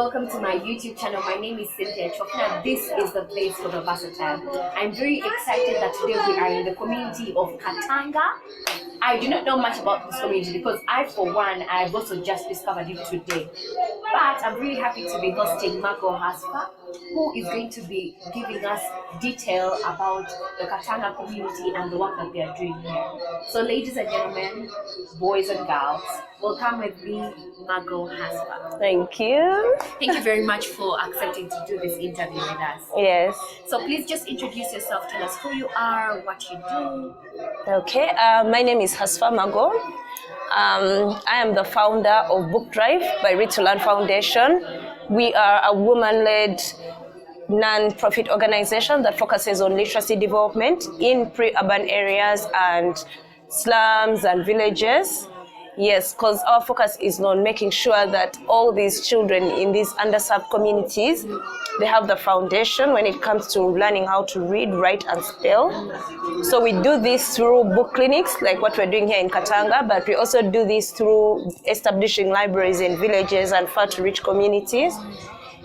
welcome to my YouTube channel. My name is Cynthia Chokna. This is the place for the versatile. I'm very excited that today we are in the community of Katanga. I do not know much about this community because I've also just discovered it today. But I'm really happy to be hosting Mago Hasfa, who is going to be giving us detail about the Katanga community and the work that they are doing here. So ladies and gentlemen, boys and girls, welcome with me, Mago Hasfa. Thank you. Thank you very much for accepting to do this interview with us. Yes. So please just introduce yourself, tell us who you are, what you do. Okay, my name is Hasfa Mago. I am the founder of Book Drive by Read to Learn Foundation. We are a woman-led non-profit organization that focuses on literacy development in pre-urban areas and slums and villages. Yes, because our focus is on making sure that all these children in these underserved communities, they have the foundation when it comes to learning how to read, write, and spell. So we do this through book clinics, like what we're doing here in Katanga, but we also do this through establishing libraries in villages and far-to-reach communities.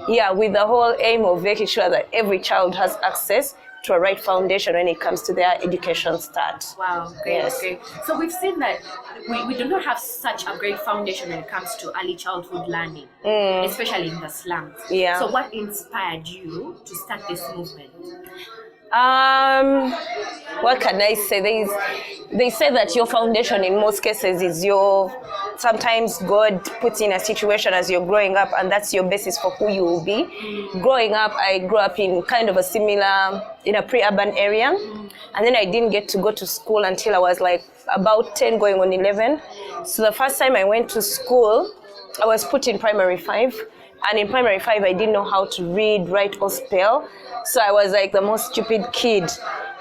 Yeah, with the whole aim of making sure that every child has access to a right foundation when it comes to their education start. Wow, great, yes. Great. So we've seen that we do not have such a great foundation when it comes to early childhood learning, especially in the slums. Yeah. So what inspired you to start this movement? What can I say? They say that your foundation in most cases is sometimes God puts in a situation as you're growing up, and that's your basis for who you will be. Growing up, I grew up in kind of in a pre-urban area, and then I didn't get to go to school until I was like about 10 going on 11. So the first time I went to school, I was put in primary 5. And in primary 5, I didn't know how to read, write, or spell. So I was like the most stupid kid.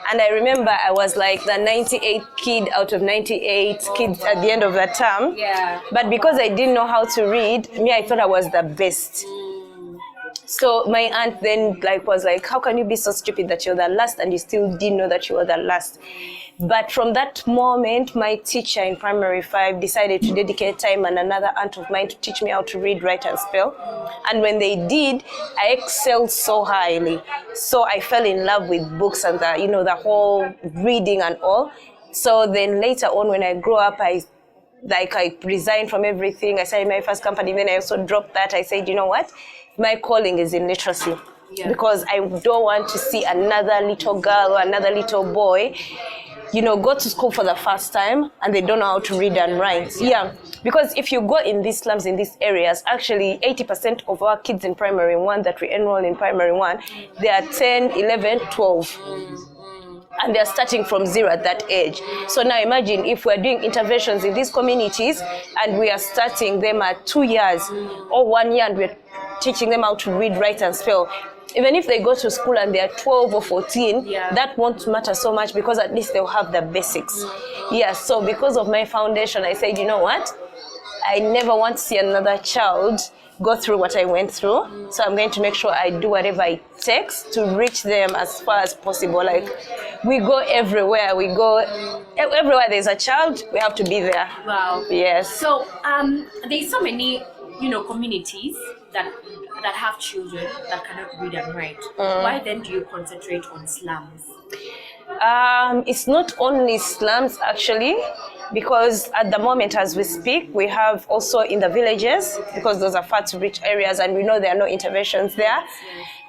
And I remember I was like the 98th kid out of 98 kids at the end of the term. Yeah. But because I didn't know how to read, I thought I was the best. So my aunt then was like, how can you be so stupid that you're the last and you still didn't know that you were the last? But from that moment, my teacher in primary 5 decided to dedicate time and another aunt of mine to teach me how to read, write, and spell. And when they did, I excelled so highly. So I fell in love with books and the whole reading and all. So then later on, when I grew up, I resigned from everything. I started my first company. Then I also dropped that. I said, you know what? My calling is in literacy. Yeah. Because I don't want to see another little girl or another little boy go to school for the first time and they don't know how to read and write. Yeah. Because if you go in these slums, in these areas, actually 80% of our kids in primary 1 that we enroll in primary 1, they are 10, 11, 12. And they're starting from 0 at that age. So now imagine if we're doing interventions in these communities and we are starting them at 2 years or 1 year and we're teaching them how to read, write, and spell. Even if they go to school and they're 12 or 14, that won't matter so much because at least they'll have the basics. Yeah, so because of my foundation, I said, you know what? I never want to see another child go through what I went through. So I'm going to make sure I do whatever it takes to reach them as far as possible. Like, we go everywhere. Everywhere there's a child, we have to be there. Wow. Yes. So there's so many, communities that have children that cannot read and write. Why then do you concentrate on slums? It's not only slums actually, because at the moment as we speak, we have also in the villages, because those are far to reach areas and we know there are no interventions there. Yes.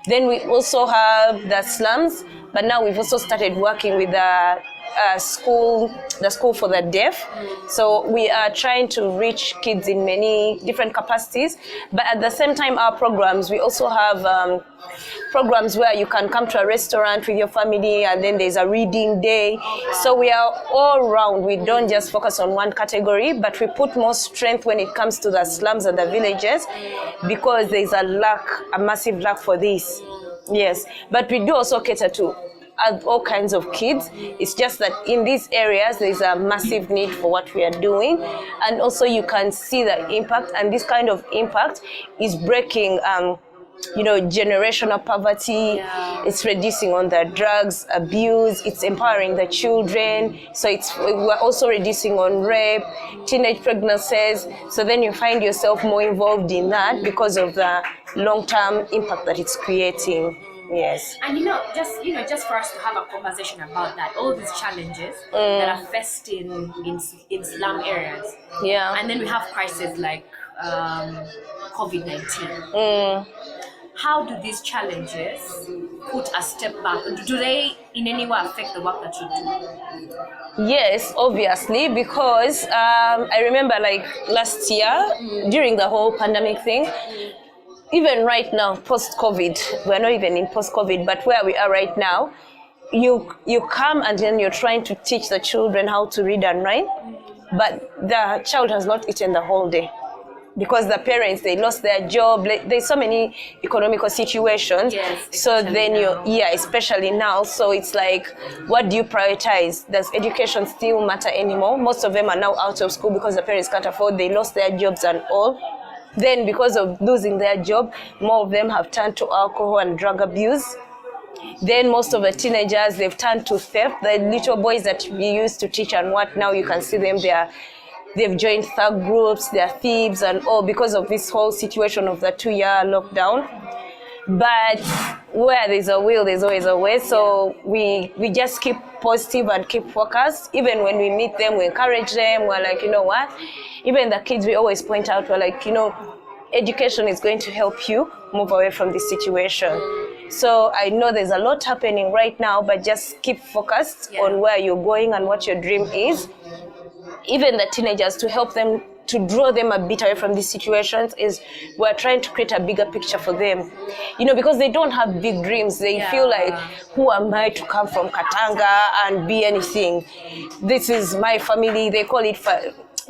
Then we also have the slums, but now we've also started working with the school for the deaf. So we are trying to reach kids in many different capacities, but at the same time our programs, we also have programs where you can come to a restaurant with your family and then there's a reading day. So we are all round. We don't just focus on one category, but we put more strength when it comes to the slums and the villages because there's a massive lack for this. Yes, but we do also cater to all kinds of kids. It's just that in these areas there's a massive need for what we are doing, and also you can see the impact, and this kind of impact is breaking generational poverty. Yeah. It's reducing on the drugs abuse, it's empowering the children, so we're also reducing on rape, teenage pregnancies. So then you find yourself more involved in that because of the long-term impact that it's creating. Yes. And just for us to have a conversation about that, all these challenges that are faced in slum areas. Yeah. And then we have crises like COVID-19. How do these challenges put a step back? Do they in any way affect the work that you do? Yes, obviously, because I remember like last year during the whole pandemic thing, even right now, post-COVID, we're not even in post-COVID, but where we are right now, you come and then you're trying to teach the children how to read and write, but the child has not eaten the whole day. Because the parents, they lost their job. There's so many economical situations. Yes, so then especially now. So it's like, what do you prioritize? Does education still matter anymore? Most of them are now out of school because the parents can't afford. They lost their jobs and all. Then because of losing their job, more of them have turned to alcohol and drug abuse. Then most of the teenagers, they've turned to theft. The little boys that we used to teach and what, now you can see them, they've joined thug groups, they're thieves and all because of this whole situation of the 2-year lockdown. But where there's a will, there's always a way. So we just keep positive and keep focused. Even when we meet them, we encourage them. We're like, you know what? Even the kids, we always point out, we're like, education is going to help you move away from this situation. So I know there's a lot happening right now, but just keep focused on where you're going and what your dream is. Even the teenagers, to help them, to draw them a bit away from these situations, is we're trying to create a bigger picture for them. Because they don't have big dreams. They feel like, who am I to come from Katanga and be anything? This is my family. They call it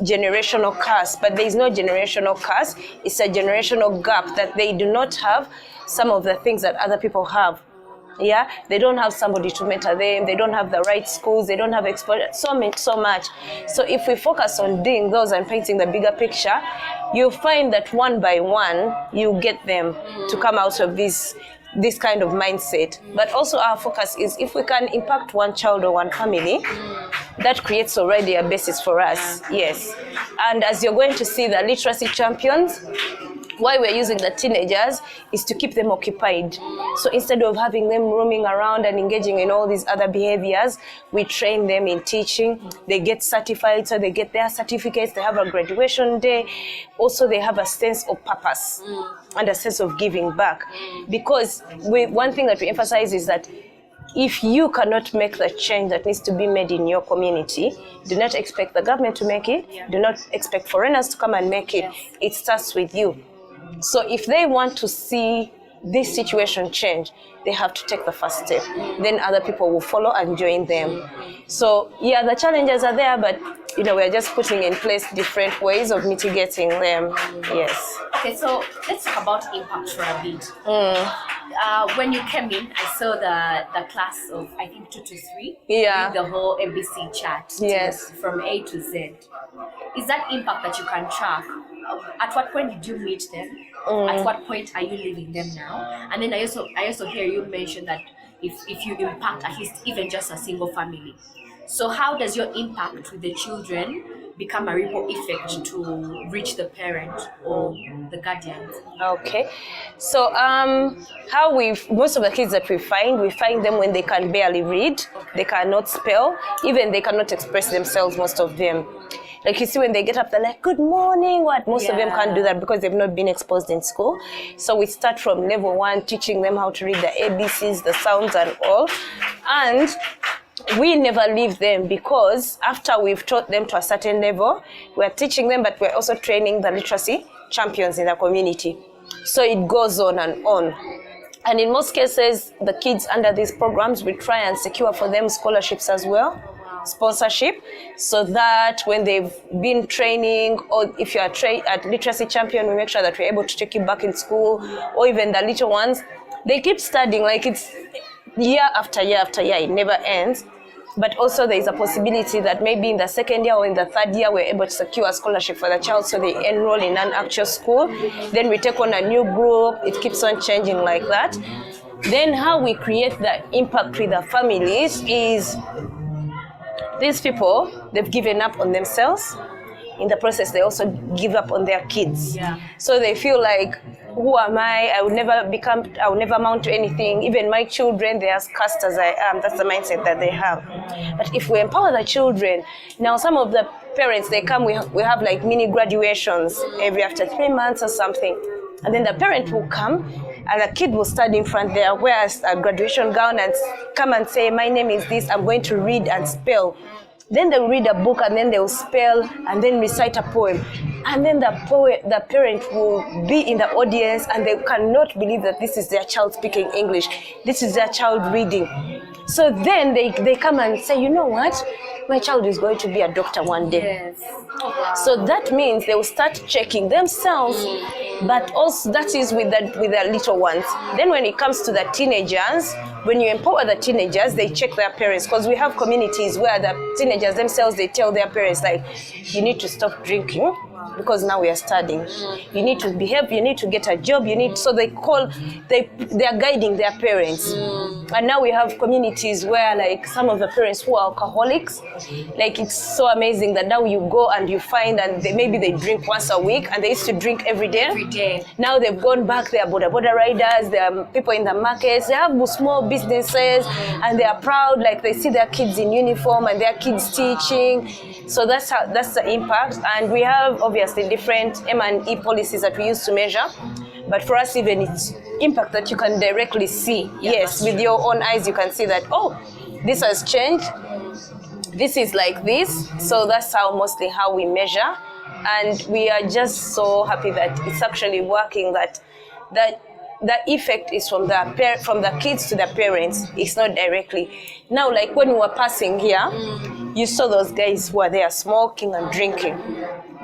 generational curse, but there is no generational curse. It's a generational gap that they do not have some of the things that other people have. Yeah, they don't have somebody to mentor them. They don't have the right schools. They don't have exposure. So much. So if we focus on doing those and painting the bigger picture, you'll find that one by one, you get them to come out of this kind of mindset. But also our focus is if we can impact one child or one family, that creates already a basis for us. Yes. And as you're going to see, the literacy champions, why we're using the teenagers is to keep them occupied. So instead of having them roaming around and engaging in all these other behaviors, we train them in teaching. They get certified, so they get their certificates. They have a graduation day. Also, they have a sense of purpose and a sense of giving back. Because one thing that we emphasize is that if you cannot make the change that needs to be made in your community, do not expect the government to make it. Do not expect foreigners to come and make it. It starts with you. So if they want to see this situation change, they have to take the first step. Then other people will follow and join them. So the challenges are there, but we're just putting in place different ways of mitigating them. Yes. Okay, so let's talk about impact for a bit. When you came in, I saw the class of, I think, 2 to 3. Yeah. With the whole ABC chart. Yes. From A to Z. Is that impact that you can track? At what point did you meet them? At what point are you leaving them now? And then I also hear you mention that if you impact at least even just a single family. So how does your impact with the children become a ripple effect to reach the parent or the guardian? Okay. So most of the kids that we find them when they can barely read, they cannot spell, even they cannot express themselves, most of them. Like you see when they get up, they're like, good morning, what? Most of them can't do that because they've not been exposed in school. So we start from level 1, teaching them how to read the ABCs, the sounds and all. And we never leave them because after we've taught them to a certain level, we're teaching them, but we're also training the literacy champions in the community. So it goes on and on. And in most cases, the kids under these programs, we try and secure for them scholarships as well. Sponsorship, so that when they've been training, or if you are at literacy champion, we make sure that we're able to take you back in school, or even the little ones, they keep studying, like it's year after year after year, it never ends. But also there is a possibility that maybe in the second year or in the third year, we're able to secure a scholarship for the child, so they enroll in an actual school. Then we take on a new group, it keeps on changing like that. Then how we create the impact with the families is, these people, they've given up on themselves. In the process, they also give up on their kids. Yeah. So they feel like who am I would never amount to anything. Even my children, they are as cursed as I am. That's the mindset that they have. But if we empower the children, now some of the parents, they come, we have like mini graduations every after 3 months or something. And then the parent will come and the kid will stand in front there, wear a graduation gown and come and say, my name is this, I'm going to read and spell. Then they'll read a book and then they'll spell and then recite a poem. And then the parent will be in the audience and they cannot believe that this is their child speaking English. This is their child reading. So then they come and say, you know what? My child is going to be a doctor one day. Yes. Oh, wow. So that means they will start checking themselves, but also that is with the little ones. Then when it comes to the teenagers, when you empower the teenagers, they check their parents, because we have communities where the teenagers themselves, they tell their parents, like, you need to stop drinking because now we are studying. You need to behave, you need to get a job, so they are guiding their parents. And now we have communities where like some of the parents who are alcoholics, like it's so amazing that now you go and you find and maybe they drink once a week and they used to drink every day. Every day. Now they've gone back, they are border riders, they are people in the markets, they have small businesses and they are proud, like they see their kids in uniform and their kids teaching. So that's the impact. And we have obviously different M&E policies that we use to measure. But for us, even it's impact that you can directly see. Yes, with your own eyes, you can see that, oh, this has changed. This is like this. So that's mostly how we measure. And we are just so happy that it's actually working, that the effect is from the kids to the parents. It's not directly. Now, like when we were passing here, you saw those guys who are there smoking and drinking.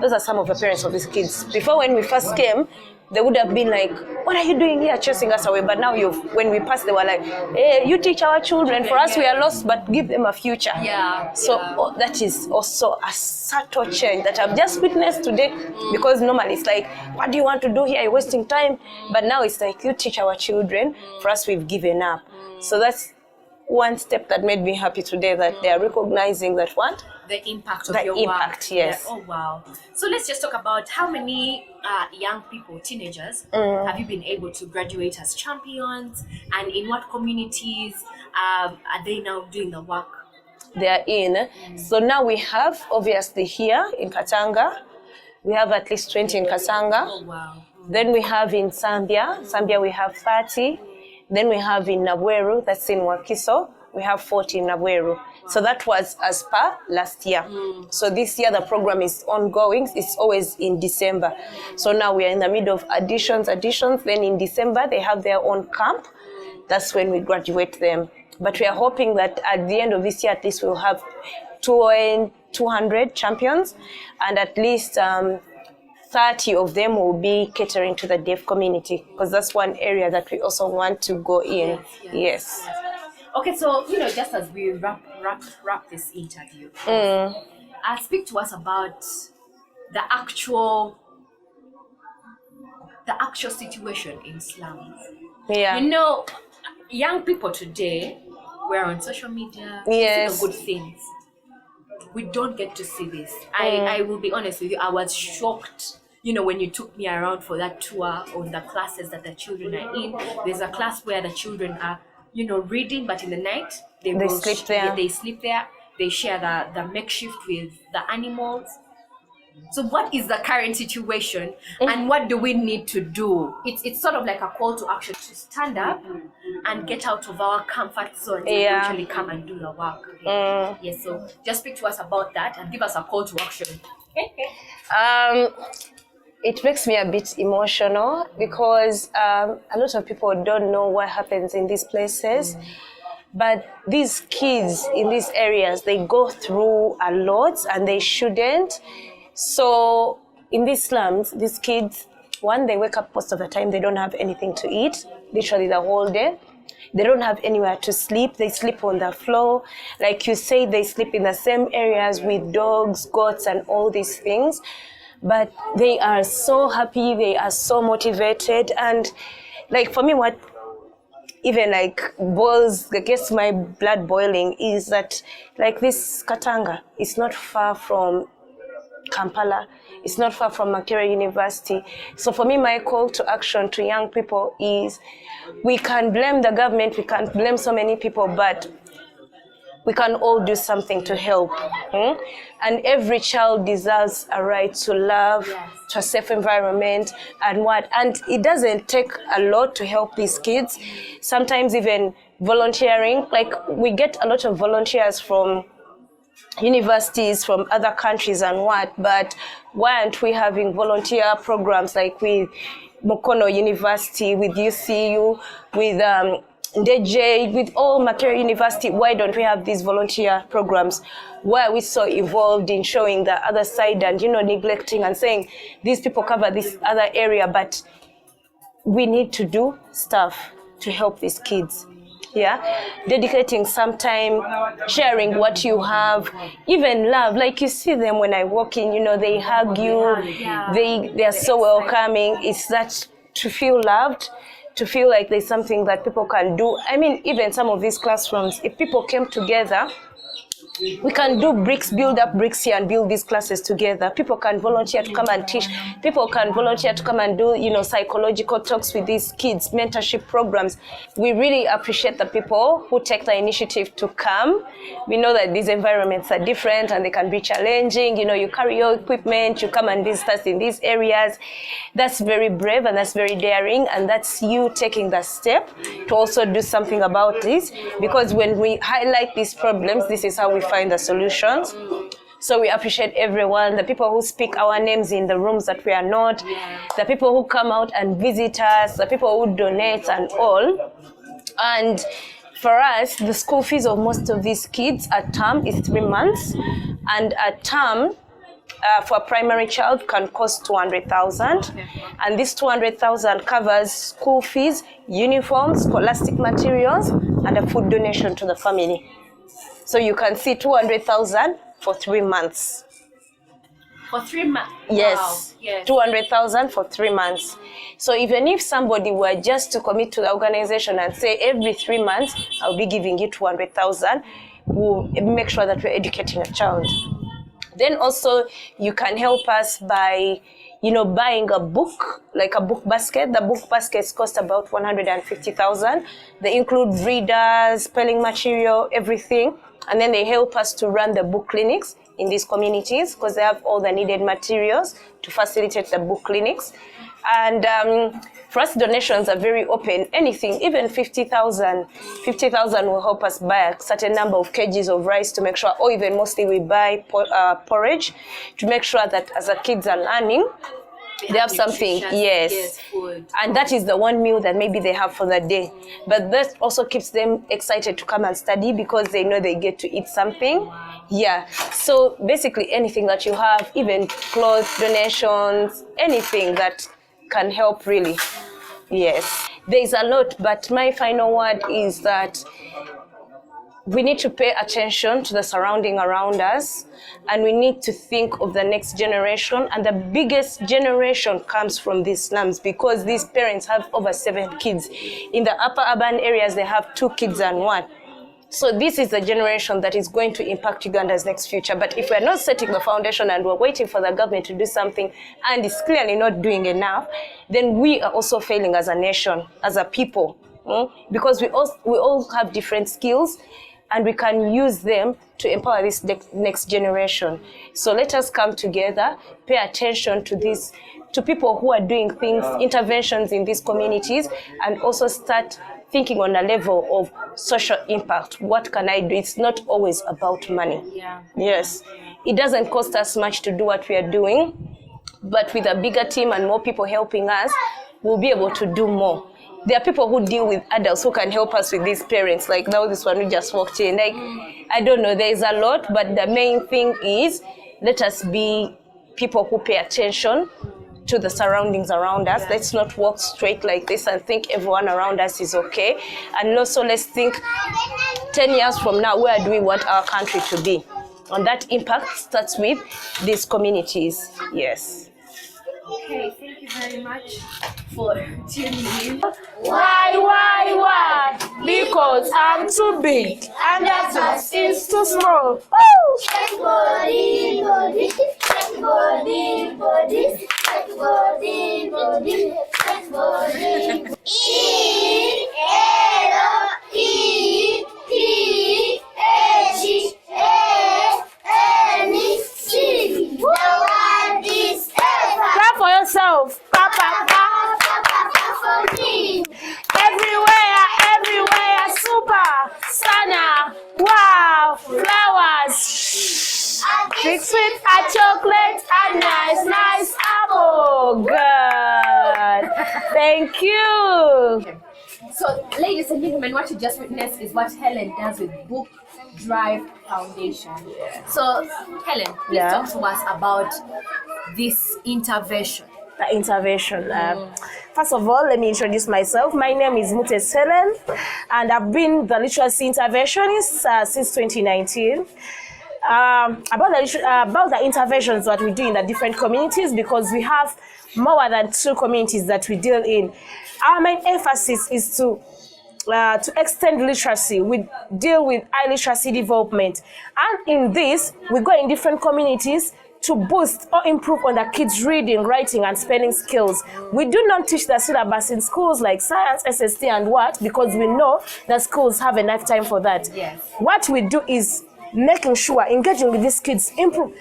Those are some of the parents of these kids. Before, when we first came, they would have been like, what are you doing here, chasing us away? But now when we passed, they were like, hey, you teach our children. For us, we are lost, but give them a future. Yeah. So that is also a subtle change that I've just witnessed today, because normally it's like, what do you want to do here? You're wasting time. But now it's like, you teach our children. For us, we've given up. So that's one step that made me happy today, that they are recognizing that what? The impact of your work. Yes. Yeah. Oh, wow. So let's just talk about how many young people, teenagers, have you been able to graduate as champions, and in what communities are they now doing the work they are in? So now we have, obviously here in Katanga, we have at least 20 in Katanga. Oh, wow. Then we have in Zambia we have 30. Then we have in Nabweru, that's in Wakiso, we have 40 in Nabweru. So that was as per last year. So this year the program is ongoing. It's always in December. So now we are in the middle of additions. Then in December they have their own camp. That's when we graduate them. But we are hoping that at the end of this year, at least we'll have 200 champions, and at least 30 of them will be catering to the deaf community, because that's one area that we also want to go in. Yes. Okay, so just as we wrap this interview, speak to us about the actual situation in slums. Yeah. Young people today, we're on social media, yes, see the good things. We don't get to see this. I will be honest with you, I was shocked. When you took me around for that tour on the classes that the children are in. There's a class where the children are, reading, but in the night they sleep there. They sleep there. They share the makeshift with the animals. So what is the current situation, and what do we need to do? It's sort of like a call to action to stand up and get out of our comfort zone and actually come and do the work. Yes, so just speak to us about that and give us a call to action. It makes me a bit emotional, because a lot of people don't know what happens in these places. But these kids in these areas, they go through a lot and they shouldn't. So in these slums, these kids, one, they wake up most of the time, they don't have anything to eat, literally the whole day. They don't have anywhere to sleep. They sleep on the floor. Like you say, they sleep in the same areas with dogs, goats, and all these things. But they are so happy, they are so motivated. And like for me, what even like gets my blood boiling is that like this Katanga is not far from Kampala. It's not far from Makerere University. So for me, my call to action to young people is, we can blame the government, we can blame so many people, but we can all do something to help. And every child deserves a right to love, to a safe environment, and it doesn't take a lot to help these kids. Sometimes even volunteering, like we get a lot of volunteers from universities from other countries but why aren't we having volunteer programs like with Mukono University, with UCU, with Ndeje, with all Makerere University? Why don't we have these volunteer programs? Why are we so involved in showing the other side and, neglecting and saying these people cover this other area, but we need to do stuff to help these kids. Dedicating some time, sharing what you have, even love. Like you see them when I walk in, they hug you, they are so welcoming. It's that to feel loved, to feel like there's something that people can do. I mean, even some of these classrooms, if people came together, we can build up bricks here and build these classes together. People can volunteer to come and teach. People can volunteer to come and do, psychological talks with these kids, mentorship programs. We really appreciate the people who take the initiative to come. We know that these environments are different and they can be challenging. You carry your equipment, you come and visit us in these areas. That's very brave and that's very daring, and that's you taking the step to also do something about this, because when we highlight these problems, this is how we find the solutions. So we appreciate everyone, the people who speak our names in the rooms that we are not, the people who come out and visit us, the people who donate and all. And for us, the school fees of most of these kids at term is 3 months, and at term for a primary child can cost 200,000, and this 200,000 covers school fees, uniforms, scholastic materials, and a food donation to the family. So you can see 200,000 for 3 months. For 3 months? Yes. Wow. Yes. 200,000 for 3 months. So even if somebody were just to commit to the organization and say every 3 months, I'll be giving you 200,000, we'll make sure that we're educating a child. Then also you can help us by, buying a book, like a book basket. The book baskets cost about 150,000. They include readers, spelling material, everything. And then they help us to run the book clinics in these communities because they have all the needed materials to facilitate the book clinics. And for us, donations are very open. Anything, even 50,000 will help us buy a certain number of kgs of rice to make sure, or even mostly we buy porridge to make sure that as the kids are learning, they have something, yes, food. And that is the one meal that maybe they have for the day. But that also keeps them excited to come and study because they know they get to eat something. Yeah, so basically anything that you have, even clothes, donations, anything that can help really. Yes, there's a lot, but my final word is that we need to pay attention to the surrounding around us, and we need to think of the next generation. And the biggest generation comes from these slums because these parents have over 7 kids. In the upper urban areas, they have 2 kids and 1. So this is the generation that is going to impact Uganda's next future. But if we're not setting the foundation and we're waiting for the government to do something and it's clearly not doing enough, then we are also failing as a nation, as a people, because we all have different skills and we can use them to empower this next generation. So let us come together, pay attention to this, to people who are doing things, interventions in these communities, and also start thinking on a level of social impact. What can I do? It's not always about money. Yeah. Yes. It doesn't cost us much to do what we are doing, but with a bigger team and more people helping us, we'll be able to do more. There are people who deal with adults who can help us with these parents. Like now this one who just walked in. Like, I don't know, there is a lot, but the main thing is let us be people who pay attention to the surroundings around us. Let's not walk straight like this and think everyone around us is okay. And also let's think 10 years from now, where do we want our country to be? And that impact starts with these communities. Yes. Okay, thank you very much for tuning in. Why? Because I'm too big and that is too small. Woo! body, body, set body, body, set body. E L E T H A N C. The word is ever. Clap for yourself. Pa, pa, pa. For me. Everywhere, everywhere, super, sana, wow, flowers, big sweet, a chocolate, a nice, nice apple. Good. Thank you. So, ladies and gentlemen, what you just witnessed is what Helen does with Book Drive Foundation. So, Helen, please talk to us about this intervention. The intervention. First of all, let me introduce myself. My name is Mutes Helen, and I've been the literacy interventionist since 2019. About the interventions that we do in the different communities, because we have more than 2 communities that we deal in. Our main emphasis is to extend literacy. We deal with high literacy development, and in this, we go in different communities to boost or improve on the kids' reading, writing, and spelling skills. We do not teach the syllabus in schools like science, SST, and what, because we know that schools have enough time for that. Yes. What we do is making sure, engaging with these kids, improve.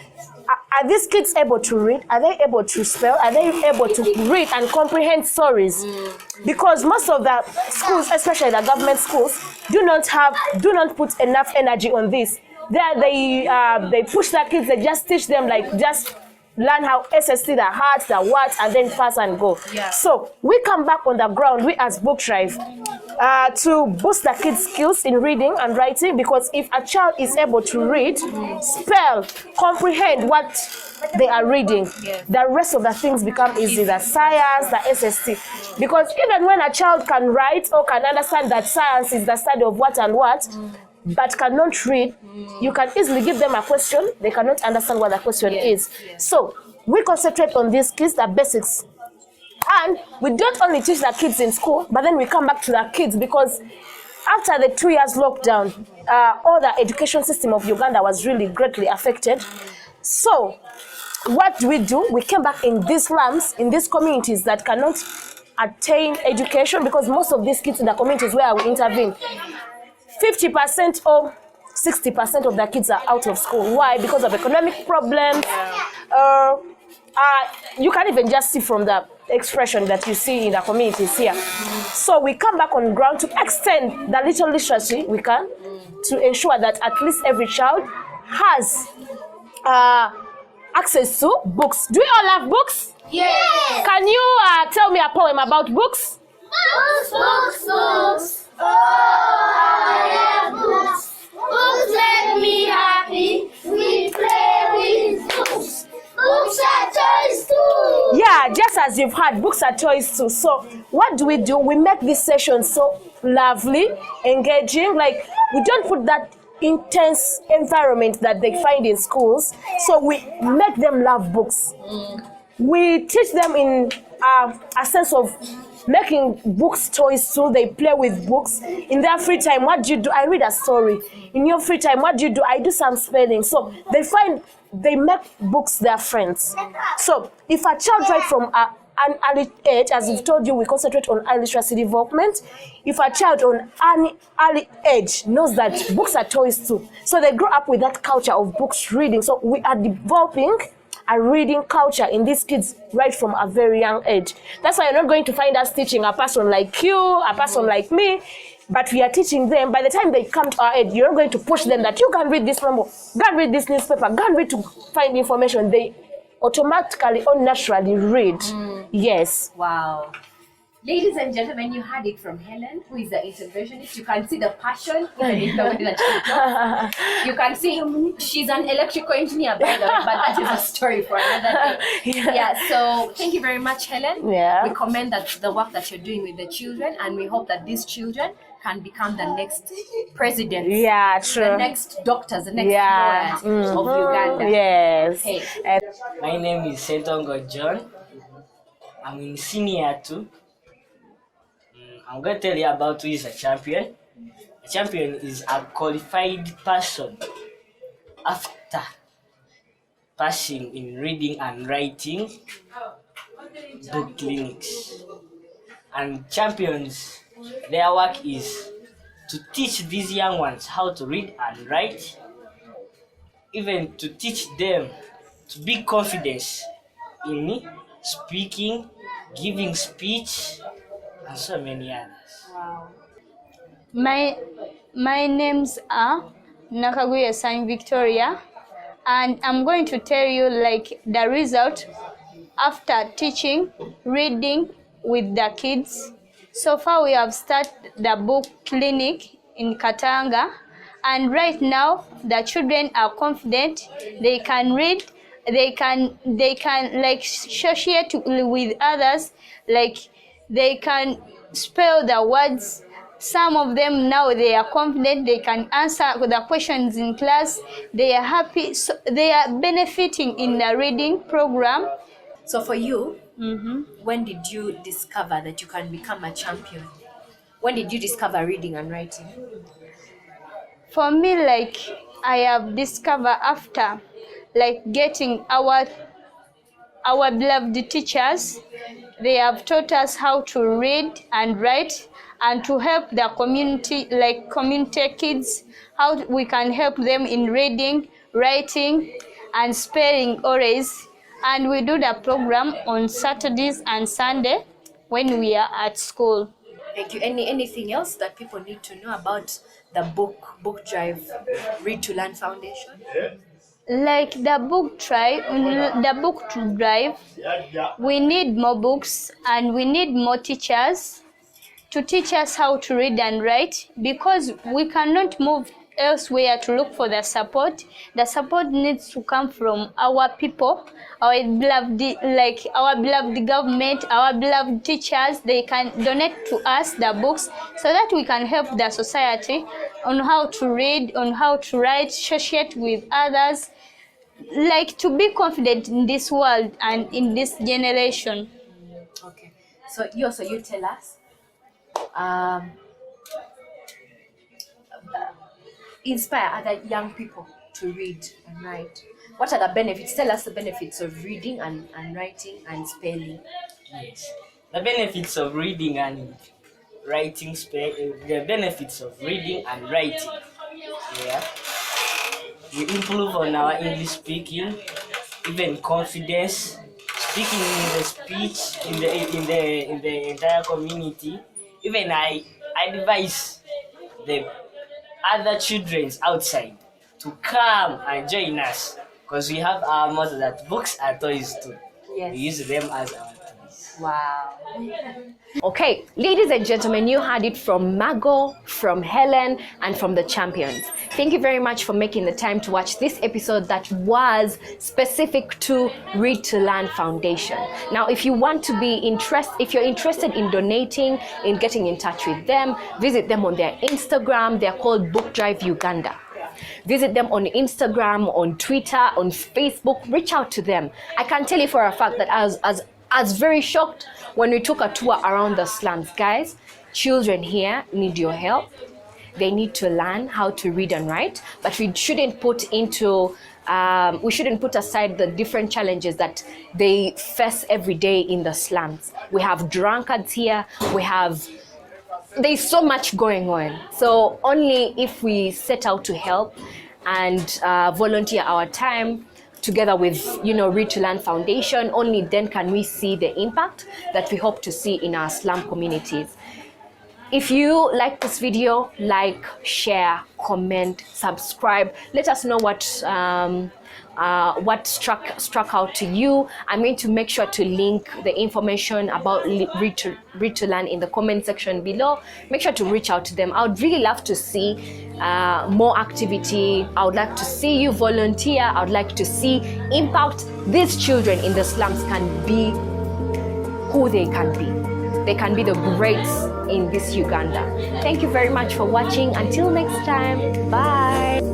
Are these kids able to read? Are they able to spell? Are they able to read and comprehend stories? Because most of the schools, especially the government schools, do not put enough energy on this. They push the kids. They just teach them, like, just learn how SST, the heart, the what, and then pass and go. Yeah. So we come back on the ground, we as Book Drive, to boost the kids' skills in reading and writing, because if a child is able to read, spell, comprehend what they are reading, the rest of the things become easy, the science, the SST. Because even when a child can write or can understand that science is the study of what and what, but cannot read, you can easily give them a question, they cannot understand what the question is. So we concentrate on these kids, the basics. And we don't only teach the kids in school, but then we come back to the kids, because after the 2 years lockdown, all the education system of Uganda was really greatly affected. So what do? We came back in these slums, in these communities that cannot attain education, because most of these kids in the communities where we intervene, 50% or 60% of the kids are out of school. Why? Because of economic problems. You can even just see from the expression that you see in the communities here. So we come back on ground to extend the little literacy we can, to ensure that at least every child has access to books. Do we all have books? Yes. Can you tell me a poem about books? Books, books, books. Oh, I love books. Books make me happy. We play with books. Books are toys too. Yeah, just as you've heard, books are toys too. So what do? We make this session so lovely, engaging. Like, we don't put that intense environment that they find in schools. So we make them love books. We teach them in a sense of making books toys too. They play with books. In their free time, what do? I read a story. In your free time, what do? I do some spelling. So they make books their friends. So if a child right from an early age, as we've told you, we concentrate on early literacy development. If a child on an early age knows that books are toys too, so they grow up with that culture of books reading. So we are developing a reading culture in these kids right from a very young age. That's why you're not going to find us teaching a person like you, a person like me, but we are teaching them. By the time they come to our age, you're not going to push them that you can read this number, go and read this newspaper, go and read to find information. They automatically or naturally read. Yes. Wow. Ladies and gentlemen, you heard it from Helen, who is the interventionist. You can see the passion even in the way that she talks. You can see she's an electrical engineer, by the way, but that is a story for another day. Yeah, so thank you very much, Helen. Yeah. We commend the work that you're doing with the children, and we hope that these children can become the next presidents. Yeah, true. The next doctors, the next lawyers of Uganda. Yes. Hey. My name is Sentongo John. I'm in senior 2. I'm going to tell you about who is a champion. A champion is a qualified person after passing in reading and writing, book clinics. And champions, their work is to teach these young ones how to read and write, even to teach them to be confident in speaking, giving speech, and so many others. My names are Nakaguya San Victoria, and I'm going to tell you like the result after teaching reading with the kids. So far we have started the book clinic in Katanga, and right now the children are confident. They can read, they can like associate with others, like they can spell the words. Some of them now they are confident, they can answer the questions in class. They are happy, so they are benefiting in the reading program. So for you, when did you discover that you can become a champion? When did you discover reading and writing? For me, like I have discovered after like getting our beloved teachers. They have taught us how to read and write, and to help the community, like community kids, how we can help them in reading, writing, and spelling always. And we do the program on Saturdays and Sunday when we are at school. Thank you. Anything else that people need to know about the book drive, Read to Learn Foundation? Like the book drive, we need more books and we need more teachers to teach us how to read and write, because we cannot move elsewhere to look for the support. The support needs to come from our people, our beloved government, our beloved teachers. They can donate to us the books so that we can help the society on how to read, on how to write, associate with others, like to be confident in this world and in this generation. Okay. So you tell us, inspire other young people to read and write. What are the benefits? Tell us the benefits of reading and writing and spelling. Yes, the benefits of reading and writing, the benefits of reading and writing. Yeah, we improve on our English speaking, even confidence, speaking in the speech in the entire community. Even I advise the other children outside to come and join us, because we have our motto that books are toys too. Yes. We use them as our toys. Wow. Okay, ladies and gentlemen, you heard it from Mago, from Helen, and from the champions. Thank you very much for making the time to watch this episode that was specific to Read to Learn Foundation. Now, if you want to be if you're interested in donating, in getting in touch with them, visit them on their Instagram. They're called Book Drive Uganda. Visit them on Instagram, on Twitter, on Facebook. Reach out to them. I can tell you for a fact that I was very shocked when we took a tour around the slums. Guys, children here need your help. They need to learn how to read and write, but we shouldn't put aside the different challenges that they face every day in the slums. We have drunkards here. There's so much going on. So only if we set out to help and volunteer our time together with Read to Learn Foundation, only then can we see the impact that we hope to see in our slum communities. If you like this video, like, share, comment, subscribe. Let us know what struck out to you. I'm going to make sure to link the information about Read to Learn in the comment section below. Make sure to reach out to them. I would really love to see more activity. I would like to see you volunteer. I would like to see impact. These children in the slums can be who they can be. They can be the greats in this Uganda. Thank you very much for watching. Until next time, bye.